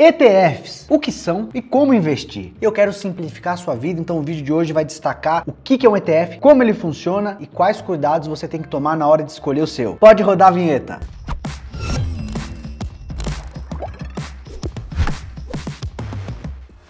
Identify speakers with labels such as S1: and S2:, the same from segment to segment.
S1: ETFs, o que são e como investir? Eu quero simplificar a sua vida, então o vídeo de hoje vai destacar o que é um ETF, como ele funciona e quais cuidados você tem que tomar na hora de escolher o seu. Pode rodar a vinheta.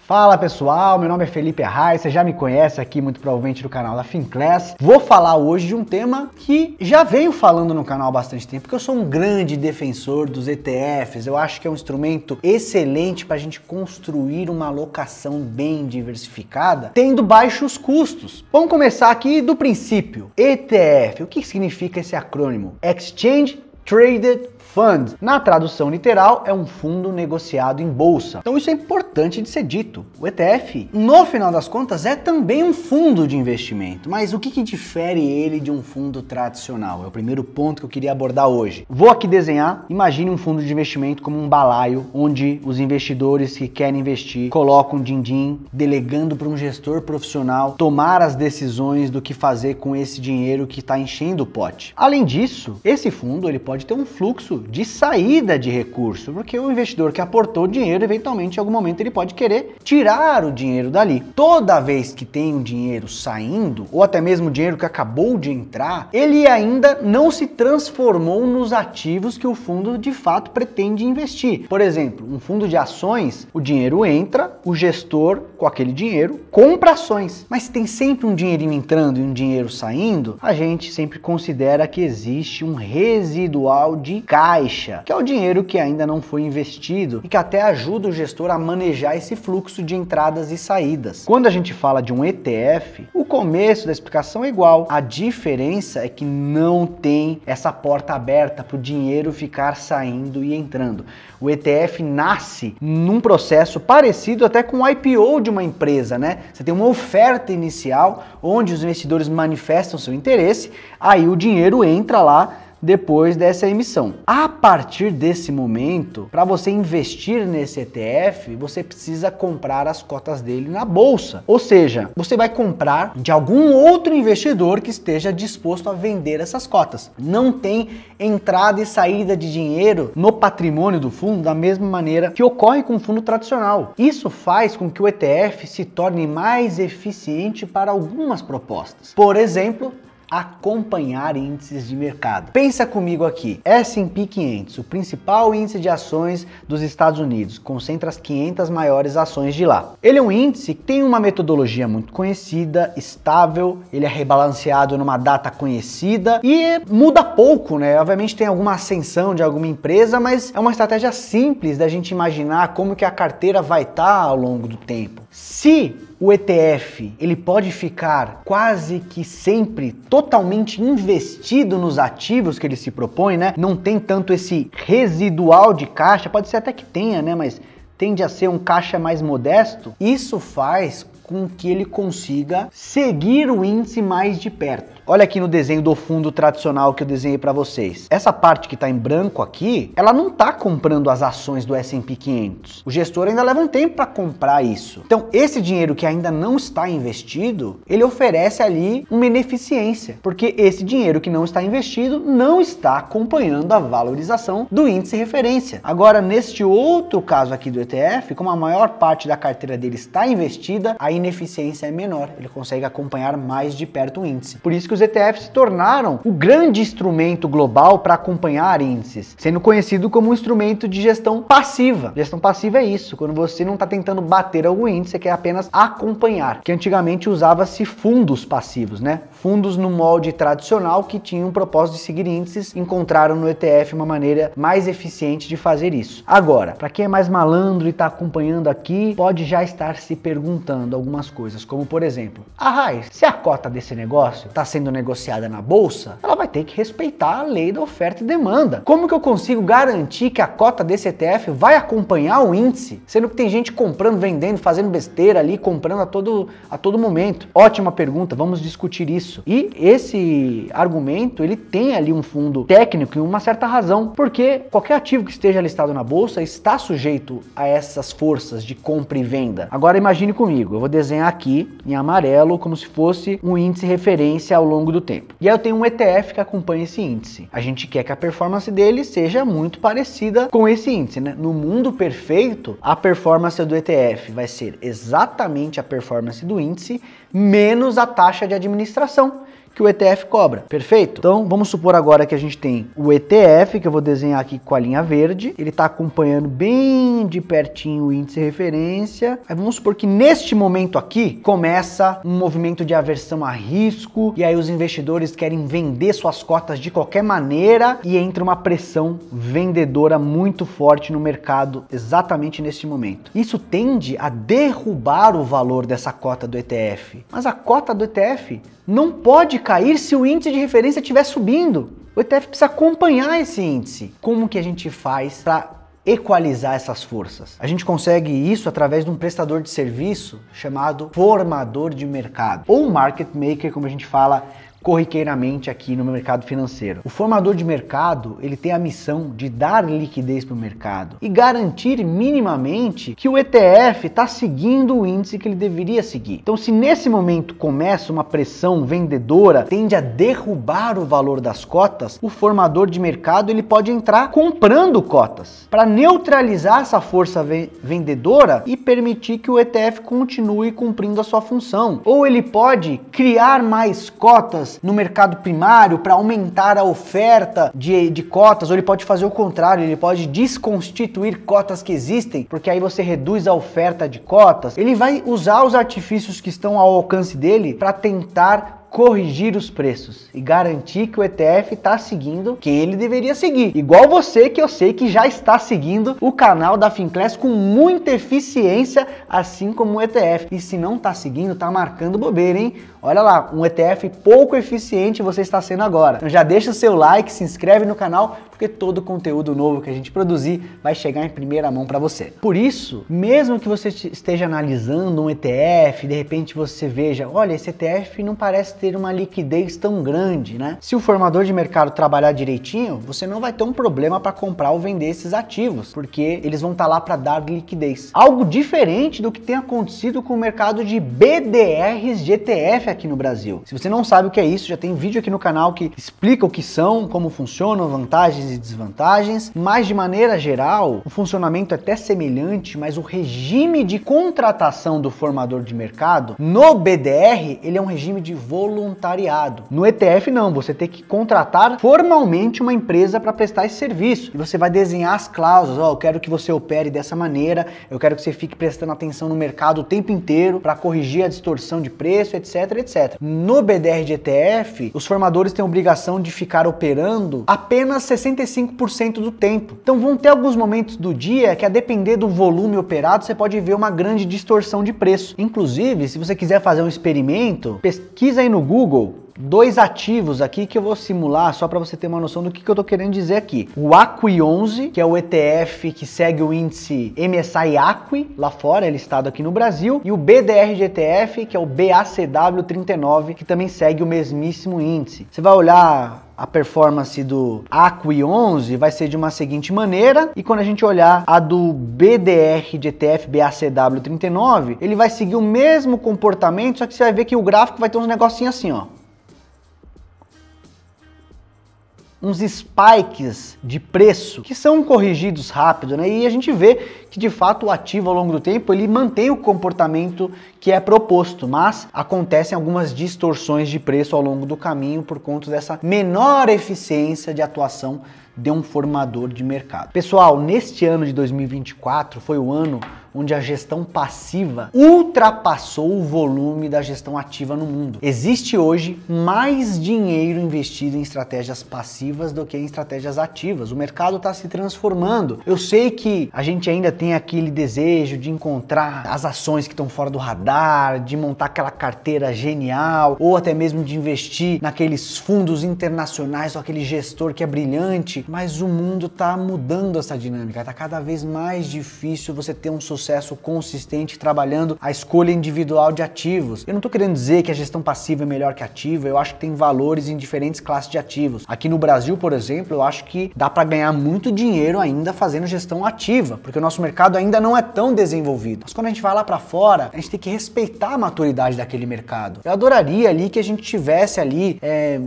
S1: Fala pessoal, meu nome é Felipe Arraes, você já me conhece aqui muito provavelmente do canal da Finclass. Vou falar hoje de um tema que já venho falando no canal há bastante tempo, porque eu sou um grande defensor dos ETFs. Eu acho que é um instrumento excelente para a gente construir uma alocação bem diversificada, tendo baixos custos. Vamos começar aqui do princípio. ETF, o que significa esse acrônimo? Exchange Traded Fund. Na tradução literal, é um fundo negociado em bolsa. Então isso é importante de ser dito. O ETF, no final das contas, é também um fundo de investimento. Mas o que difere ele de um fundo tradicional? É o primeiro ponto que eu queria abordar hoje. Vou aqui desenhar. Imagine um fundo de investimento como um balaio, onde os investidores que querem investir colocam din-din, delegando para um gestor profissional tomar as decisões do que fazer com esse dinheiro que está enchendo o pote. Além disso, esse fundo ele pode ter um fluxo de saída de recurso, porque o investidor que aportou dinheiro, eventualmente, em algum momento, ele pode querer tirar o dinheiro dali. Toda vez que tem um dinheiro saindo, ou até mesmo o dinheiro que acabou de entrar, ele ainda não se transformou nos ativos que o fundo de fato pretende investir. Por exemplo, um fundo de ações, o dinheiro entra, o gestor, com aquele dinheiro, compra ações. Mas tem sempre um dinheirinho entrando e um dinheiro saindo, a gente sempre considera que existe um residual de caixa, que é o dinheiro que ainda não foi investido e que até ajuda o gestor a manejar esse fluxo de entradas e saídas. Quando a gente fala de um ETF, o começo da explicação é igual. A diferença é que não tem essa porta aberta para o dinheiro ficar saindo e entrando. O ETF nasce num processo parecido até com o IPO de uma empresa, né? Você tem uma oferta inicial onde os investidores manifestam seu interesse, aí o dinheiro entra lá depois dessa emissão. A partir desse momento, para você investir nesse ETF, você precisa comprar as cotas dele na bolsa. Ou seja, você vai comprar de algum outro investidor que esteja disposto a vender essas cotas. Não tem entrada e saída de dinheiro no patrimônio do fundo da mesma maneira que ocorre com o fundo tradicional. Isso faz com que o ETF se torne mais eficiente para algumas propostas. Por exemplo, acompanhar índices de mercado. Pensa comigo aqui, S&P 500, o principal índice de ações dos Estados Unidos, concentra as 500 maiores ações de lá. Ele é um índice que tem uma metodologia muito conhecida, estável, ele é rebalanceado numa data conhecida e muda pouco, né? Obviamente tem alguma ascensão de alguma empresa, mas é uma estratégia simples da gente imaginar como que a carteira vai estar ao longo do tempo. Se o ETF, ele pode ficar quase que sempre totalmente investido nos ativos que ele se propõe, né? Não tem tanto esse residual de caixa, pode ser até que tenha, né? Mas tende a ser um caixa mais modesto. Isso faz com que ele consiga seguir o índice mais de perto. Olha aqui no desenho do fundo tradicional que eu desenhei para vocês. Essa parte que está em branco aqui, ela não está comprando as ações do S&P 500. O gestor ainda leva um tempo para comprar isso. Então, esse dinheiro que ainda não está investido, ele oferece ali uma ineficiência, porque esse dinheiro que não está investido não está acompanhando a valorização do índice referência. Agora, neste outro caso aqui do ETF, como a maior parte da carteira dele está investida, a ineficiência é menor. Ele consegue acompanhar mais de perto o índice. Por isso que os ETFs se tornaram o grande instrumento global para acompanhar índices, sendo conhecido como um instrumento de gestão passiva. Gestão passiva é isso, quando você não está tentando bater algum índice, você quer apenas acompanhar, que antigamente usava-se fundos passivos, né? Fundos no molde tradicional que tinham o propósito de seguir índices, encontraram no ETF uma maneira mais eficiente de fazer isso. Agora, para quem é mais malandro e está acompanhando aqui, pode já estar se perguntando algumas coisas, como por exemplo, Arraes, se a cota desse negócio está sendo negociada na bolsa, ela vai ter que respeitar a lei da oferta e demanda. Como que eu consigo garantir que a cota desse ETF vai acompanhar o índice, sendo que tem gente comprando, vendendo, fazendo besteira ali, comprando a todo momento? Ótima pergunta, vamos discutir isso. E esse argumento, ele tem ali um fundo técnico e uma certa razão, porque qualquer ativo que esteja listado na bolsa está sujeito a essas forças de compra e venda. Agora imagine comigo, eu vou desenhar aqui em amarelo como se fosse um índice referência ao longo do tempo. E aí eu tenho um ETF que acompanha esse índice. A gente quer que a performance dele seja muito parecida com esse índice, né? No mundo perfeito, a performance do ETF vai ser exatamente a performance do índice menos a taxa de administração que o ETF cobra, perfeito? Então vamos supor agora que a gente tem o ETF, que eu vou desenhar aqui com a linha verde, ele está acompanhando bem de pertinho o índice de referência. Aí vamos supor que neste momento aqui começa um movimento de aversão a risco, e aí os investidores querem vender suas cotas de qualquer maneira e entra uma pressão vendedora muito forte no mercado exatamente neste momento. Isso tende a derrubar o valor dessa cota do ETF, mas a cota do ETF não pode cair se o índice de referência estiver subindo. O ETF precisa acompanhar esse índice. Como que a gente faz para equalizar essas forças? A gente consegue isso através de um prestador de serviço chamado formador de mercado, ou market maker, como a gente fala corriqueiramente aqui no mercado financeiro. O formador de mercado, ele tem a missão de dar liquidez para o mercado e garantir minimamente que o ETF está seguindo o índice que ele deveria seguir. Então, se nesse momento começa uma pressão vendedora, tende a derrubar o valor das cotas, o formador de mercado ele pode entrar comprando cotas para neutralizar essa força vendedora e permitir que o ETF continue cumprindo a sua função. Ou ele pode criar mais cotas no mercado primário para aumentar a oferta de cotas, ou ele pode fazer o contrário, ele pode desconstituir cotas que existem, porque aí você reduz a oferta de cotas. Ele vai usar os artifícios que estão ao alcance dele para tentar corrigir os preços e garantir que o ETF está seguindo quem ele deveria seguir. Igual você, que eu sei que já está seguindo o canal da Finclass com muita eficiência, assim como o ETF. E se não está seguindo, está marcando bobeira, hein? Olha lá, um ETF pouco eficiente você está sendo agora. Então já deixa o seu like, se inscreve no canal, porque todo conteúdo novo que a gente produzir vai chegar em primeira mão para você. Por isso, mesmo que você esteja analisando um ETF, de repente você veja, olha, esse ETF não parece ter uma liquidez tão grande, né? Se o formador de mercado trabalhar direitinho, você não vai ter um problema para comprar ou vender esses ativos, porque eles vão estar lá para dar liquidez. Algo diferente do que tem acontecido com o mercado de BDRs de ETF aqui no Brasil. Se você não sabe o que é isso, já tem vídeo aqui no canal que explica o que são, como funcionam, vantagens e desvantagens, mas de maneira geral, o funcionamento é até semelhante, mas o regime de contratação do formador de mercado no BDR, ele é um regime de voluntariado. No ETF não, você tem que contratar formalmente uma empresa para prestar esse serviço. E você vai desenhar as cláusulas, ó, eu quero que você opere dessa maneira, eu quero que você fique prestando atenção no mercado o tempo inteiro para corrigir a distorção de preço, etc, etc. No BDR de ETF, os formadores têm a obrigação de ficar operando apenas 65% do tempo. Então vão ter alguns momentos do dia que, a depender do volume operado, você pode ver uma grande distorção de preço. Inclusive, se você quiser fazer um experimento, pesquisa aí no Google dois ativos aqui que eu vou simular só para você ter uma noção do que eu tô querendo dizer aqui. O AQUI 11, que é o ETF que segue o índice MSCI AQUI, lá fora, é listado aqui no Brasil, e o BDR de ETF, que é o BACW 39, que também segue o mesmíssimo índice. Você vai olhar a performance do AQUI 11, vai ser de uma seguinte maneira, e quando a gente olhar a do BDR de ETF BACW 39, ele vai seguir o mesmo comportamento, só que você vai ver que o gráfico vai ter uns negocinhos assim, ó. Uns spikes de preço que são corrigidos rápido, né? E a gente vê que de fato o ativo ao longo do tempo ele mantém o comportamento que é proposto, mas acontecem algumas distorções de preço ao longo do caminho por conta dessa menor eficiência de atuação de um formador de mercado. Pessoal, neste ano de 2024 foi o ano onde a gestão passiva ultrapassou o volume da gestão ativa no mundo. Existe hoje mais dinheiro investido em estratégias passivas do que em estratégias ativas. O mercado está se transformando. Eu sei que a gente ainda tem aquele desejo de encontrar as ações que estão fora do radar, de montar aquela carteira genial, ou até mesmo de investir naqueles fundos internacionais ou aquele gestor que é brilhante, mas o mundo está mudando essa dinâmica. Está cada vez mais difícil você ter um sucesso sucesso consistente trabalhando a escolha individual de ativos. Eu não estou querendo dizer que a gestão passiva é melhor que ativa, eu acho que tem valores em diferentes classes de ativos. Aqui no Brasil, por exemplo, eu acho que dá para ganhar muito dinheiro ainda fazendo gestão ativa, porque o nosso mercado ainda não é tão desenvolvido. Mas quando a gente vai lá para fora, a gente tem que respeitar a maturidade daquele mercado. Eu adoraria ali que a gente tivesse ali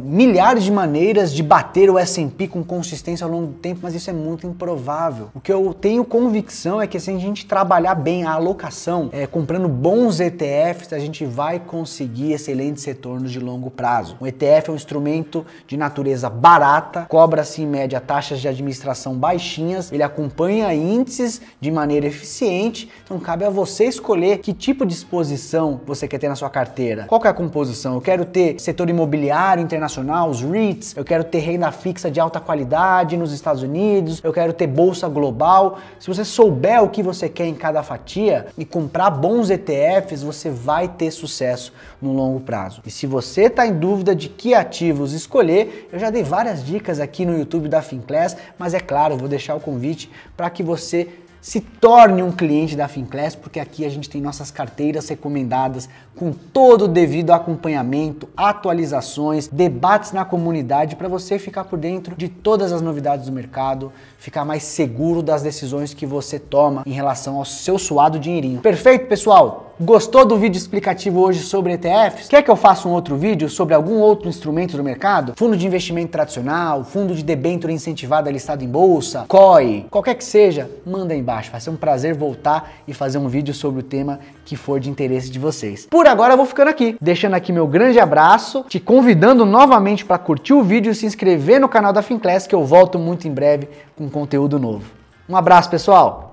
S1: milhares de maneiras de bater o S&P com consistência ao longo do tempo, mas isso é muito improvável. O que eu tenho convicção é que se a gente trabalhar bem a alocação, comprando bons ETFs, a gente vai conseguir excelentes retornos de longo prazo. O ETF é um instrumento de natureza barata, cobra-se em média taxas de administração baixinhas, ele acompanha índices de maneira eficiente, então cabe a você escolher que tipo de exposição você quer ter na sua carteira. Qual que é a composição? Eu quero ter setor imobiliário internacional, os REITs, eu quero ter renda fixa de alta qualidade nos Estados Unidos, eu quero ter bolsa global. Se você souber o que você quer em cada fatia e comprar bons ETFs, você vai ter sucesso no longo prazo. E se você está em dúvida de que ativos escolher, eu já dei várias dicas aqui no YouTube da Finclass, mas é claro, eu vou deixar o convite para que você se torne um cliente da Finclass, porque aqui a gente tem nossas carteiras recomendadas com todo o devido acompanhamento, atualizações, debates na comunidade para você ficar por dentro de todas as novidades do mercado, ficar mais seguro das decisões que você toma em relação ao seu suado dinheirinho. Perfeito, pessoal? Gostou do vídeo explicativo hoje sobre ETFs? Quer que eu faça um outro vídeo sobre algum outro instrumento do mercado? Fundo de investimento tradicional, fundo de debênture incentivada listado em bolsa, COI, qualquer que seja, manda aí embaixo. Vai ser um prazer voltar e fazer um vídeo sobre o tema que for de interesse de vocês. Por agora eu vou ficando aqui, deixando aqui meu grande abraço, te convidando novamente para curtir o vídeo e se inscrever no canal da Finclass, que eu volto muito em breve com conteúdo novo. Um abraço, pessoal!